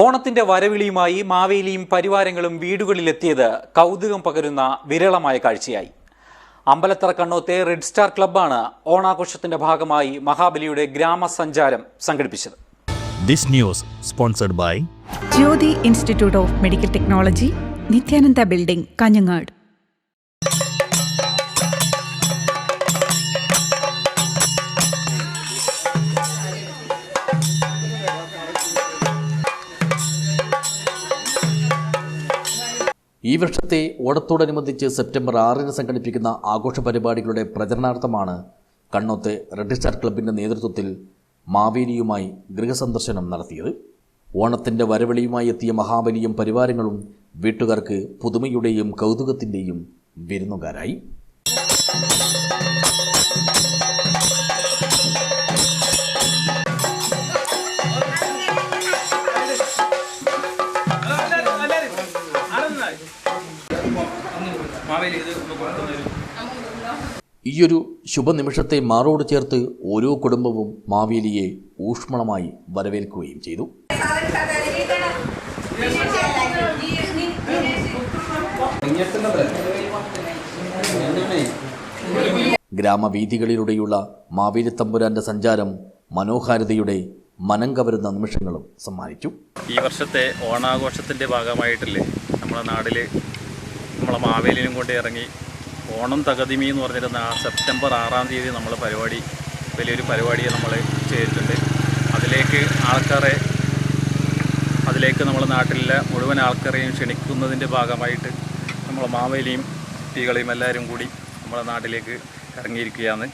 ഓണത്തിന്റെ വരവിളിയുമായി മാവേലിയും പരിവാരങ്ങളും വീടുകളിലെത്തിയത് കൗതുകം പകരുന്ന വിരളമായ കാഴ്ചയായി. അമ്പലത്തറ കണ്ണോത്തെ റെഡ് സ്റ്റാർ ക്ലബ്ബാണ് ഓണാഘോഷത്തിന്റെ ഭാഗമായി മഹാബലിയുടെ ഗ്രാമസഞ്ചാരം സംഘടിപ്പിച്ചത്. This news sponsored by Jyothi institute of medical technology, Nithyananda building, Kanhangad. ഈ വർഷത്തെ ഓണത്തോടനുബന്ധിച്ച് സെപ്റ്റംബർ 6 സംഘടിപ്പിക്കുന്ന ആഘോഷ പരിപാടികളുടെ പ്രചരണാർത്ഥമാണ് കണ്ണോത്തെ റെഡ് സ്റ്റാർ ക്ലബിൻ്റെ നേതൃത്വത്തിൽ മാവേലിയുമായി ഗൃഹസന്ദർശനം നടത്തിയത്. ഓണത്തിൻ്റെ വരവിളിയുമായി എത്തിയ മഹാബലിയും പരിവാരങ്ങളും വീട്ടുകാർക്ക് പുതുമയുടെയും കൗതുകത്തിൻ്റെയും വിരുന്നുകാരായി. ഈയൊരു ശുഭനിമിഷത്തെ മാറോട് ചേർത്ത് ഓരോ കുടുംബവും മാവേലിയെ ഊഷ്മളമായി വരവേൽക്കുകയും ചെയ്തു. ഗ്രാമവീഥികളിലൂടെയുള്ള മാവേലി തമ്പുരാന്റെ സഞ്ചാരം മനോഹാരിതയുടെ മനം കവരുന്ന നിമിഷങ്ങളും സമ്മാനിച്ചു. ഈ വർഷത്തെ ഓണാഘോഷത്തിൻ്റെ ഭാഗമായിട്ടല്ലേ നമ്മുടെ നാട്ടിൽ നമ്മളെ മാവേലിനും കൊണ്ട് ഇറങ്ങി ഓണം തകതിമി എന്ന് പറഞ്ഞിരുന്ന സെപ്റ്റംബർ 6 നമ്മൾ വലിയൊരു പരിപാടിയെ നമ്മൾ ചെയ്തിട്ടുണ്ട്. അതിലേക്ക് നമ്മുടെ നാട്ടിലെ മുഴുവൻ ആൾക്കാരെയും ക്ഷണിക്കുന്നതിൻ്റെ ഭാഗമായിട്ട് നമ്മൾ മാവേലിയും കുട്ടികളെയും എല്ലാവരും കൂടി നമ്മുടെ നാട്ടിലേക്ക് ഇറങ്ങിയിരിക്കുകയാണ്.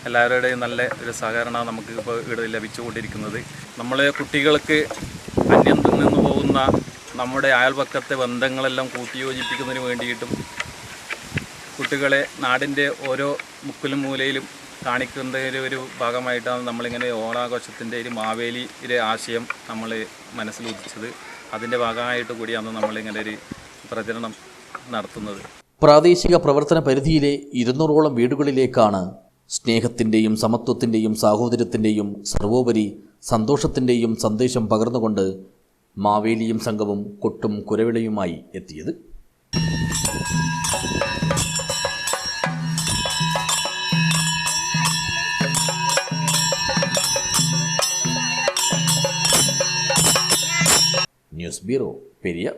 എല്ലാവരുടെയും നല്ല ഒരു സഹകരണമാണ് നമുക്ക് ഇപ്പോൾ ഇവിടെ ലഭിച്ചുകൊണ്ടിരിക്കുന്നത്. നമ്മളെ കുട്ടികൾക്ക് അന്യം നിന്ന് പോകുന്ന നമ്മുടെ അയൽപക്കത്തെ ബന്ധങ്ങളെല്ലാം കൂട്ടിയോജിപ്പിക്കുന്നതിന് വേണ്ടിയിട്ടും കുട്ടികളെ നാടിൻ്റെ ഓരോ മുക്കിലും മൂലയിലും കാണിക്കുന്നതിൻ്റെ ഒരു ഭാഗമായിട്ടാണ് നമ്മളിങ്ങനെ ഓണാഘോഷത്തിൻ്റെ ഒരു മാവേലിയുടെ ആശയം നമ്മൾ മനസ്സിലുദിച്ചത്. അതിൻ്റെ ഭാഗമായിട്ട് കൂടിയാണ് നമ്മളിങ്ങനെ ഒരു പ്രചരണം നടത്തുന്നത്. പ്രാദേശിക പ്രവർത്തന പരിധിയിലെ 200ഓളം വീടുകളിലേക്കാണ് സ്നേഹത്തിൻ്റെയും സമത്വത്തിൻ്റെയും സാഹോദര്യത്തിൻ്റെയും സർവോപരി സന്തോഷത്തിൻ്റെയും സന്ദേശം പകർന്നുകൊണ്ട് മാവേലിയും സംഘവും കൊട്ടും കുരവിളയുമായി എത്തിയത്. News bureau, Periya.